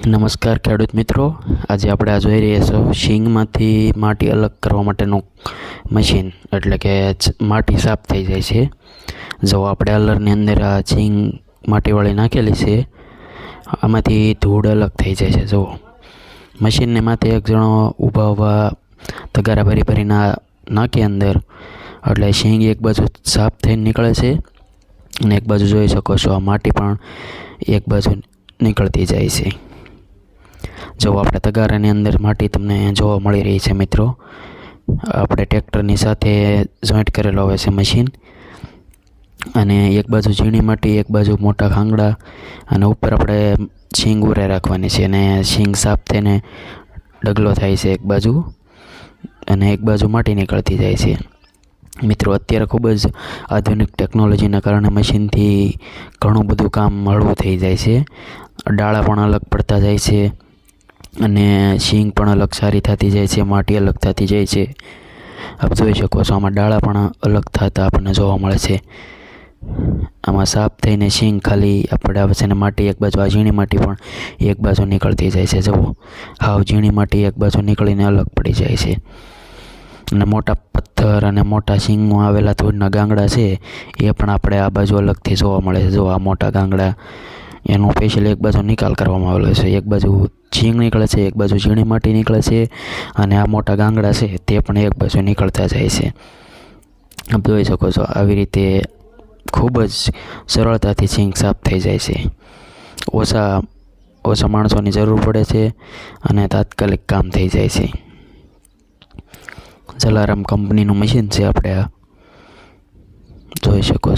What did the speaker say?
નમસ્કાર ખેડૂત મિત્રો, આજે આપણે આ જોઈ રહ્યા છો શીંગમાંથી માટી અલગ કરવા માટેનું મશીન, એટલે કે માટી સાફ થઈ જાય છે. જો આપણે હલરની અંદર આ શીંગ માટીવાળી નાખેલી છે, આમાંથી ધૂળ અલગ થઈ જાય છે. જુઓ, મશીનને માથે એક જણો ઊભા તગારા ભરીને નાખી અંદર, એટલે શીંગ એક બાજુ સાફ થઈને નીકળે છે અને એક બાજુ જોઈ શકો છો આ માટી પણ એક બાજુ નીકળતી જાય છે. જો આપણે તગારાની અંદર માટી તમને જોવા મળી રહી છે મિત્રો, આપણે ટ્રેક્ટરની સાથે જોઈન્ટ કરેલો હોય છે મશીન, અને એક બાજુ ઝીણી માટી, એક બાજુ મોટા ખાંગડા, અને ઉપર આપણે શીંગ ઉરે રાખવાની છે, અને શીંગ સાફ થઈને ડગલો થાય છે એક બાજુ, અને એક બાજુ માટી નીકળતી જાય છે. મિત્રો, અત્યારે ખૂબ જ આધુનિક ટેકનોલોજીના કારણે મશીનથી ઘણું બધું કામ હળવું થઈ જાય છે. ડાળા પણ અલગ પડતા જાય છે, અને શીંગ પણ અલગ સારી થતી જાય છે, માટી અલગ થતી જાય છે. આપ જોઈ શકો છો, આમાં ડાળા પણ અલગ થતા આપણને જોવા મળે છે. આમાં સાફ થઈને શીંગ ખાલી આપણે આવે છે, અને માટી એક બાજુ, આ ઝીણી માટી પણ એક બાજુ નીકળતી જાય છે. જુઓ, હાવ ઝીણી માટી એક બાજુ નીકળીને અલગ પડી જાય છે, અને મોટા પથ્થર અને મોટા શીંગમાં આવેલા ધૂળના ગાંગડા છે એ પણ આપણે આ બાજુ અલગથી જોવા મળે છે. જો આ મોટા ગાંગડા, એનો સ્પેશિયલ એક બાજુ નિકાલ કરવામાં આવેલો છે. એક બાજુ શીંગ નીકળે છે, એક બાજુ ઝીણી માટી નીકળે છે, અને આ મોટા ગાંગડા છે તે પણ એક બાજુ નીકળતા જાય છે. આપ જોઈ શકો છો, આવી રીતે ખૂબ જ સરળતાથી શીંગ સાફ થઈ જાય છે. ઓછા માણસોની જરૂર પડે છે, અને તાત્કાલિક કામ થઈ જાય છે. જલારામ કંપનીનું મશીન છે, આપણે આ જોઈ શકો છો.